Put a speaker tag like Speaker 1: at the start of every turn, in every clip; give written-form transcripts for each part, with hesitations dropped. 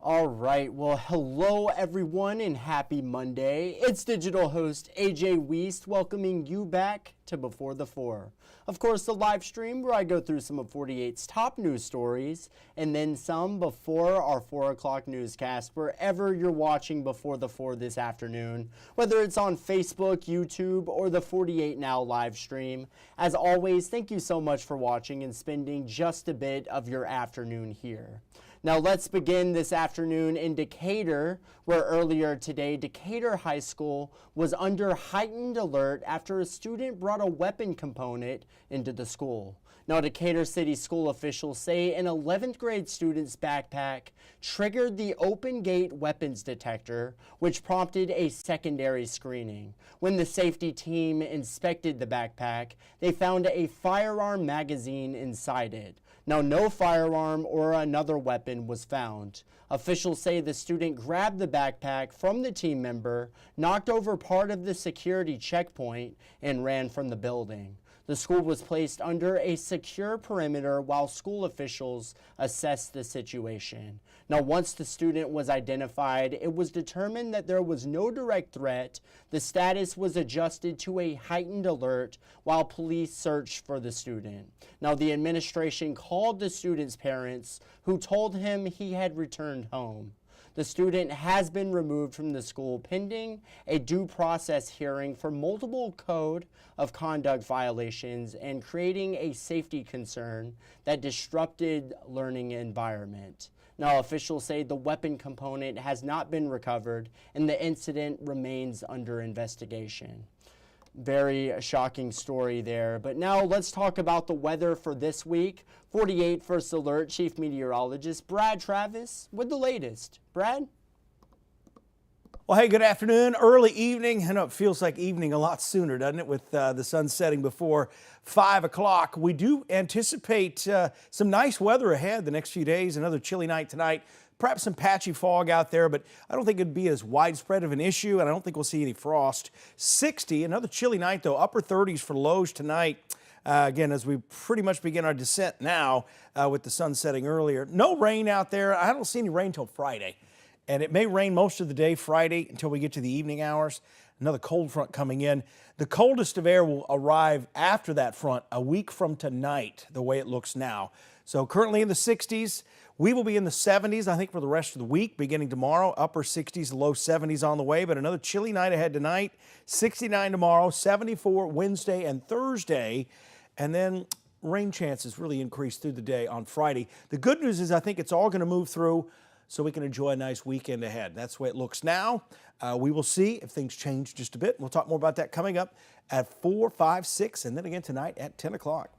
Speaker 1: All right, well, hello everyone and happy Monday. It's digital host A.J. Wuest welcoming you back to Before the Four. Of course, the live stream where I go through some of 48's top news stories and then some before our 4 o'clock newscast, wherever you're watching Before the Four this afternoon, whether it's on Facebook, YouTube, or the 48 Now live stream. As always, thank you so much for watching and spending just a bit of your afternoon here. Now let's begin this afternoon in Decatur, where earlier today, Decatur High School was under heightened alert after a student brought a weapon component into the school. Now, Decatur City school officials say an 11th grade student's backpack triggered the open gate weapons detector, which prompted a secondary screening. When the safety team inspected the backpack, they found a firearm magazine inside it. Now, no firearm or another weapon was found. Officials say the student grabbed the backpack from the team member, knocked over part of the security checkpoint, and ran from the building. The school was placed under a secure perimeter while school officials assessed the situation. Now, once the student was identified, it was determined that there was no direct threat. The status was adjusted to a heightened alert while police searched for the student. Now, the administration called the student's parents, who told him he had returned home. The student has been removed from the school pending a due process hearing for multiple code of conduct violations and creating a safety concern that disrupted learning environment. Now, officials say the weapon component has not been recovered and the incident remains under investigation. Very shocking story there. But now let's talk about the weather for this week. 48 First Alert Chief Meteorologist Brad Travis with the latest. Brad?
Speaker 2: Well, hey, good afternoon, early evening. I know it feels like evening a lot sooner, doesn't it, with the sun setting before 5 o'clock. We do anticipate some nice weather ahead the next few days. Another chilly night tonight. Perhaps some patchy fog out there, but I don't think it'd be as widespread of an issue, and I don't think we'll see any frost. 60, another chilly night, though, upper 30s for lows tonight. Again, as we pretty much begin our descent now with the sun setting earlier. No rain out there. I don't see any rain till Friday, and it may rain most of the day Friday until we get to the evening hours. Another cold front coming in. The coldest of air will arrive after that front a week from tonight, the way it looks now. So currently in the 60s. We will be in the 70s, I think, for the rest of the week, beginning tomorrow. Upper 60s, low 70s on the way, but another chilly night ahead tonight. 69 tomorrow, 74 Wednesday and Thursday, and then rain chances really increase through the day on Friday. The good news is I think it's all going to move through so we can enjoy a nice weekend ahead. That's the way it looks now. We will see if things change just a bit. We'll talk more about that coming up at 4, 5, 6, and then again tonight at 10 o'clock.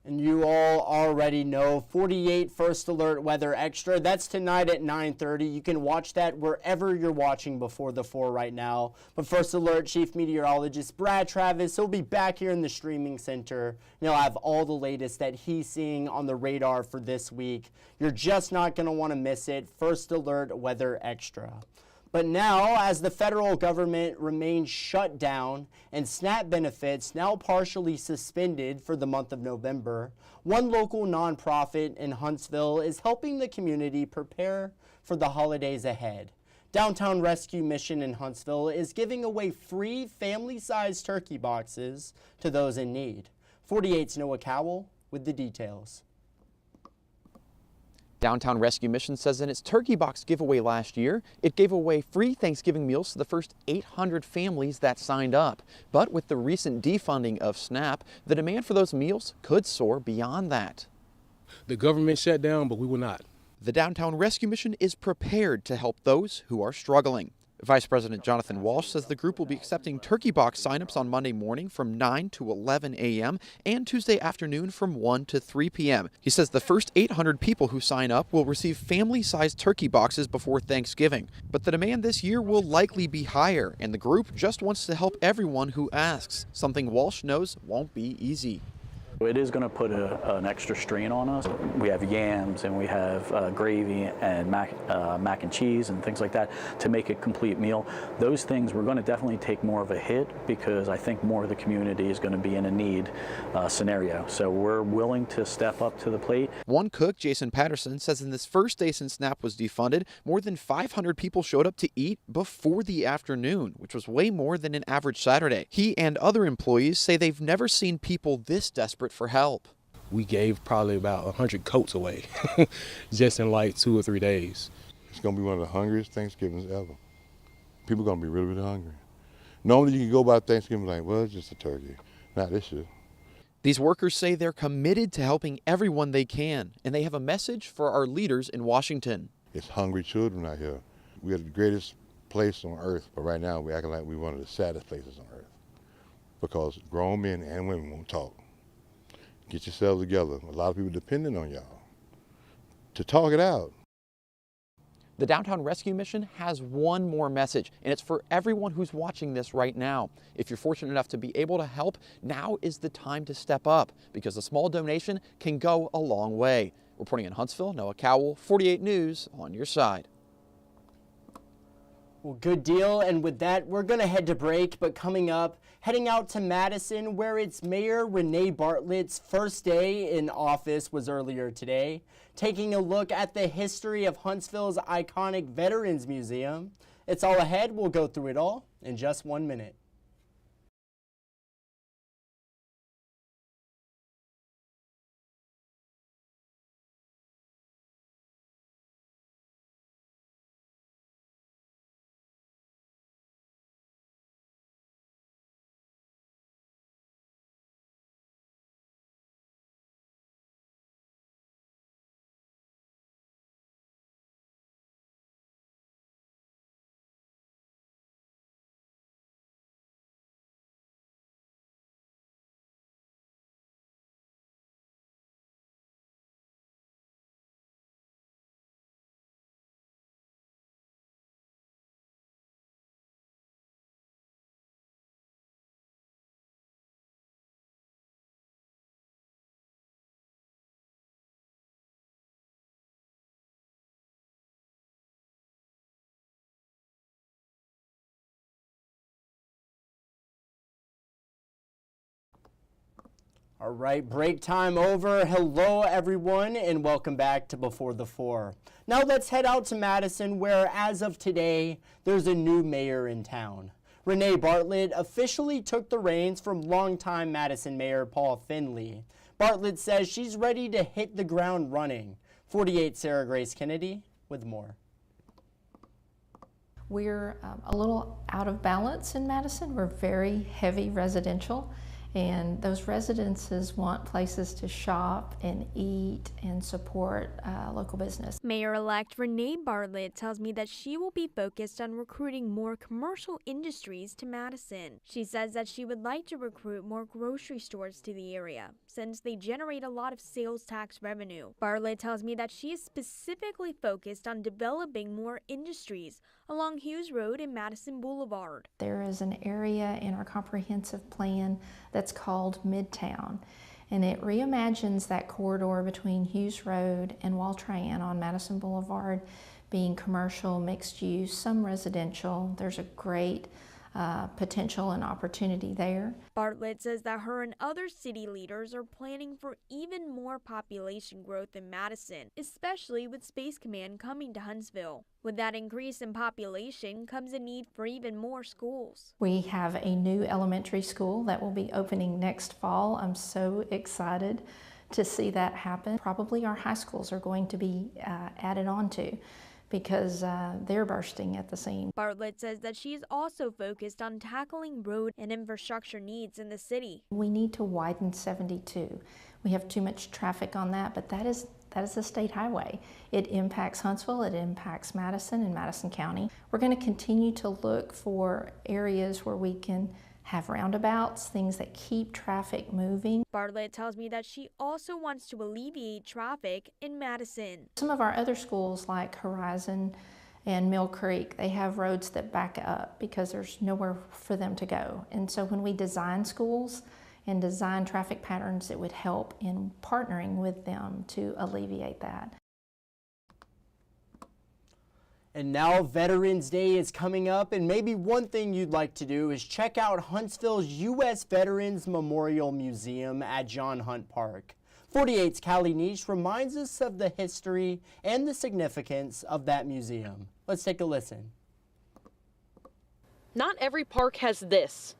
Speaker 1: And you all already know 48 First Alert Weather Extra. That's tonight at 9:30. You can watch that wherever you're watching Before the Four right now. But First Alert Chief Meteorologist Brad Travis, he'll be back here in the streaming center. He'll have all the latest that he's seeing on the radar for this week. You're just not going to want to miss it. First Alert Weather Extra. But now, as the federal government remains shut down and SNAP benefits now partially suspended for the month of November, one local nonprofit in Huntsville is helping the community prepare for the holidays ahead. Downtown Rescue Mission in Huntsville is giving away free family-sized turkey boxes to those in need. 48's Noah Cowell with the details.
Speaker 3: Downtown Rescue Mission says in its turkey box giveaway last year, it gave away free Thanksgiving meals to the first 800 families that signed up. But with the recent defunding of SNAP, the demand for those meals could soar beyond that.
Speaker 4: The government shut down, but we will not.
Speaker 3: The Downtown Rescue Mission is prepared to help those who are struggling. Vice President Jonathan Walsh says the group will be accepting turkey box signups on Monday morning from 9 to 11 a.m. and Tuesday afternoon from 1 to 3 p.m. He says the first 800 people who sign up will receive family-sized turkey boxes before Thanksgiving. But the demand this year will likely be higher, and the group just wants to help everyone who asks, something Walsh knows won't be easy.
Speaker 5: It is going to put an extra strain on us. We have yams and we have gravy and mac and cheese and things like that to make a complete meal. Those things we're going to definitely take more of a hit because I think more of the community is going to be in a need scenario. So we're willing to step up to the plate.
Speaker 3: One cook, Jason Patterson, says in this first day since SNAP was defunded, more than 500 people showed up to eat before the afternoon, which was way more than an average Saturday. He and other employees say they've never seen people this desperate for help.
Speaker 4: We gave probably about 100 coats away just in like 2 or 3 days.
Speaker 6: It's going to be one of the hungriest Thanksgivings ever. People are going to be really, really hungry. Normally you can go by Thanksgiving like, well, it's just a turkey. Not this year.
Speaker 3: These workers say they're committed to helping everyone they can, and they have a message for our leaders in Washington.
Speaker 6: It's hungry children out here. We are the greatest place on earth, but right now we're acting like we're one of the saddest places on earth because grown men and women won't talk. Get yourselves together. A lot of people depending on y'all to talk it out.
Speaker 3: The Downtown Rescue Mission has one more message, and it's for everyone who's watching this right now. If you're fortunate enough to be able to help, now is the time to step up because a small donation can go a long way. Reporting in Huntsville, Noah Cowell, 48 News, on your side.
Speaker 1: Well, good deal. And with that, we're going to head to break. But coming up, heading out to Madison, where its Mayor Renee Bartlett's first day in office was earlier today. Taking a look at the history of Huntsville's iconic Veterans Museum. It's all ahead. We'll go through it all in just 1 minute. All right, break time over. Hello, everyone, and welcome back to Before the Four. Now let's head out to Madison, where as of today, there's a new mayor in town. Renee Bartlett officially took the reins from longtime Madison Mayor Paul Finley. Bartlett says she's ready to hit the ground running. 48 Sarah Grace Kennedy with more.
Speaker 7: We're a little out of balance in Madison. We're very heavy residential. And those residences want places to shop and eat and support local business.
Speaker 8: Mayor-elect Renee Bartlett tells me that she will be focused on recruiting more commercial industries to Madison. She says that she would like to recruit more grocery stores to the area, since they generate a lot of sales tax revenue. Bartlett tells me that she is specifically focused on developing more industries along Hughes Road and Madison Boulevard.
Speaker 7: There is an area in our comprehensive plan that's called Midtown, and it reimagines that corridor between Hughes Road and Waltran on Madison Boulevard being commercial, mixed use, some residential. There's a great potential and opportunity there.
Speaker 8: Bartlett says that her and other city leaders are planning for even more population growth in Madison, especially with Space Command coming to Huntsville. With that increase in population comes a need for even more schools.
Speaker 7: We have a new elementary school that will be opening next fall. I'm so excited to see that happen. Probably our high schools are going to be added on to, because they're bursting at the seam.
Speaker 8: Bartlett says that she is also focused on tackling road and infrastructure needs in the city.
Speaker 7: We need to widen 72. We have too much traffic on that, but that is a state highway. It impacts Huntsville, it impacts Madison and Madison County. We're going to continue to look for areas where we can have roundabouts, things that keep traffic moving.
Speaker 8: Bartlett tells me that she also wants to alleviate traffic in Madison.
Speaker 7: Some of our other schools like Horizon and Mill Creek, they have roads that back up because there's nowhere for them to go. And so when we design schools, and design traffic patterns that would help in partnering with them to alleviate that.
Speaker 1: And now Veterans Day is coming up, and maybe one thing you'd like to do is check out Huntsville's U.S. Veterans Memorial Museum at John Hunt Park. 48's Callie Niche reminds us of the history and the significance of that museum. Let's take a listen.
Speaker 9: Not every park has this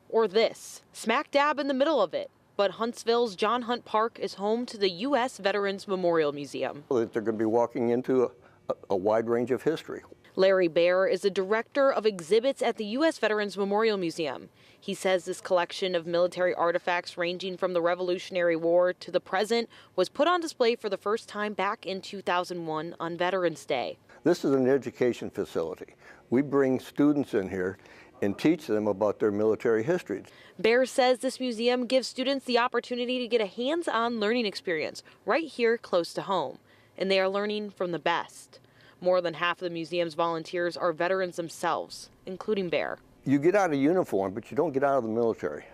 Speaker 9: or this, smack dab in the middle of it. But Huntsville's John Hunt Park is home to the U.S. Veterans Memorial Museum.
Speaker 10: They're going to be walking into a wide range of history.
Speaker 9: Larry Baer is the director of exhibits at the U.S. Veterans Memorial Museum. He says this collection of military artifacts ranging from the Revolutionary War to the present was put on display for the first time back in 2001 on Veterans Day.
Speaker 10: This is an education facility. We bring students in here and teach them about their military history.
Speaker 9: Baer says this museum gives students the opportunity to get a hands-on learning experience right here close to home, and they are learning from the best. More than half of the museum's volunteers are veterans themselves, including Baer.
Speaker 10: You get out of uniform, but you don't get out of the military.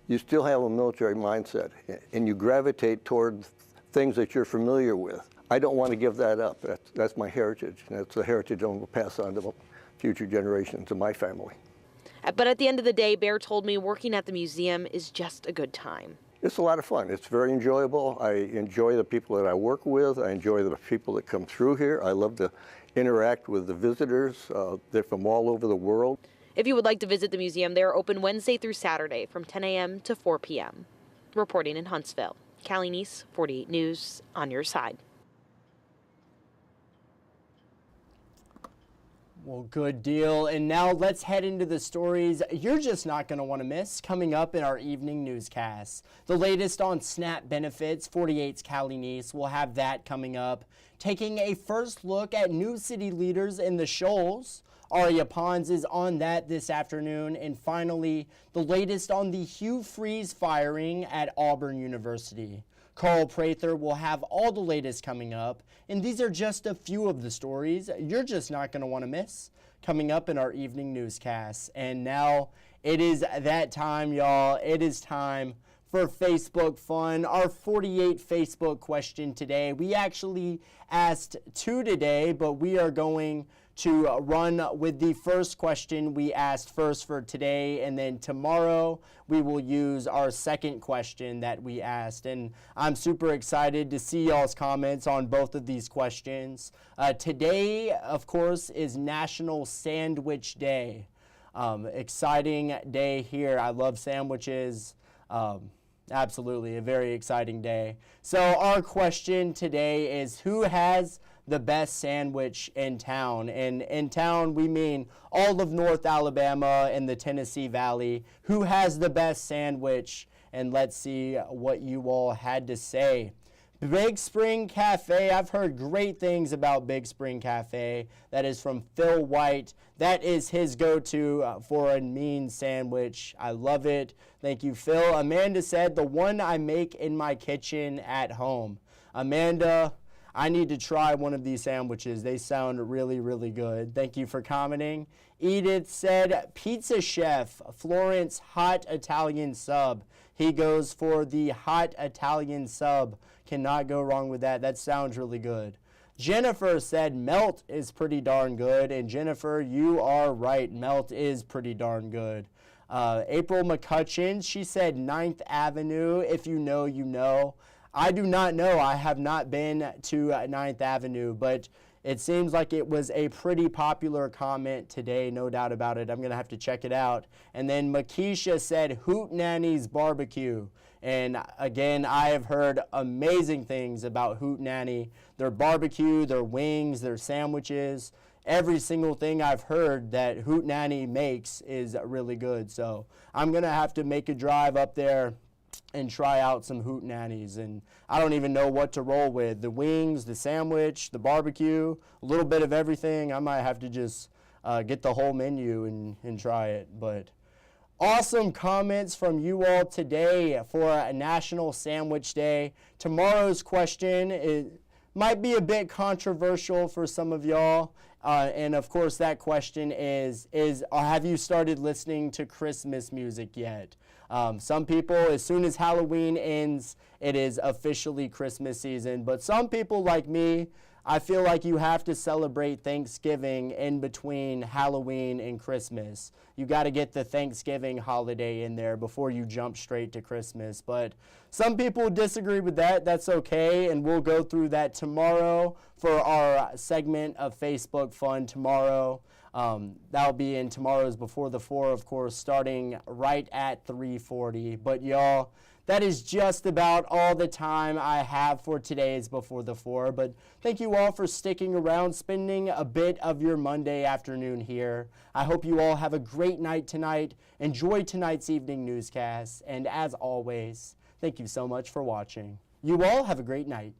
Speaker 10: You still have a military mindset, and you gravitate toward things that you're familiar with. I don't want to give that up. That's my heritage, and that's the heritage I'm going to pass on to future generations of my family.
Speaker 9: But at the end of the day, Baer told me working at the museum is just a good time.
Speaker 10: It's a lot of fun. It's very enjoyable. I enjoy the people that I work with. I enjoy the people that come through here. I love to interact with the visitors. They're from all over the world.
Speaker 9: If you would like to visit the museum, they are open Wednesday through Saturday from 10 a.m. to 4 p.m. Reporting in Huntsville, Callie Nice, 48 News, on your side.
Speaker 1: Well, good deal. And now let's head into the stories you're just not going to want to miss coming up in our evening newscasts. The latest on SNAP benefits, 48's Callie Nice will have that coming up. Taking a first look at new city leaders in the Shoals. Aria Pons is on that this afternoon. And finally, the latest on the Hugh Freeze firing at Auburn University. Carl Prather will have all the latest coming up, and these are just a few of the stories you're just not going to want to miss coming up in our evening newscasts. And now it is that time, y'all. It is time for Facebook fun. Our 48 Facebook question today. We actually asked 2 today, but we are going to run with the first question we asked first for today, and then tomorrow we will use our second question that we asked. And I'm super excited to see y'all's comments on both of these questions. Today, of course, is National Sandwich Day. Exciting day here. I love sandwiches. Absolutely, a very exciting day. So our question today is, who has the best sandwich in town? And in town, we mean all of North Alabama and the Tennessee Valley. Who has the best sandwich? And let's see what you all had to say. Big Spring Cafe, I've heard great things about Big Spring Cafe. That is from Phil White. That is his go-to for a mean sandwich. I love it. Thank you, Phil. Amanda said, the one I make in my kitchen at home. Amanda, I need to try one of these sandwiches. They sound really, really good. Thank you for commenting. Edith said, Pizza Chef, Florence Hot Italian Sub. He goes for the Hot Italian Sub. Cannot go wrong with that. That sounds really good. Jennifer said Melt is pretty darn good. And Jennifer, you are right. Melt is pretty darn good. April McCutcheon, she said 9th Avenue. If you know, you know. I do not know. I have not been to 9th Avenue, but it seems like it was a pretty popular comment today, no doubt about it. I'm going to have to check it out. And then Makisha said Hoot Nanny's Barbecue. And again, I have heard amazing things about Hoot Nanny. Their barbecue, their wings, their sandwiches. Every single thing I've heard that Hoot Nanny makes is really good. So I'm going to have to make a drive up there and try out some Hoot Nannies. And I don't even know what to roll with. The wings, the sandwich, the barbecue, a little bit of everything. I might have to just get the whole menu and try it. But awesome comments from you all today for National Sandwich Day. Tomorrow's question is, might be a bit controversial for some of y'all. And of course, that question is have you started listening to Christmas music yet? Some people, as soon as Halloween ends, it is officially Christmas season. But some people like me, I feel like you have to celebrate Thanksgiving in between Halloween and Christmas. You got to get the Thanksgiving holiday in there before you jump straight to Christmas. But some people disagree with that. That's okay, and we'll go through that tomorrow for our segment of Facebook Fun tomorrow. That'll be in tomorrow's Before the 4, of course, starting right at 3:40. But y'all, that is just about all the time I have for today's Before the 4. But thank you all for sticking around, spending a bit of your Monday afternoon here. I hope you all have a great night tonight. Enjoy tonight's evening newscast. And as always, thank you so much for watching. You all have a great night.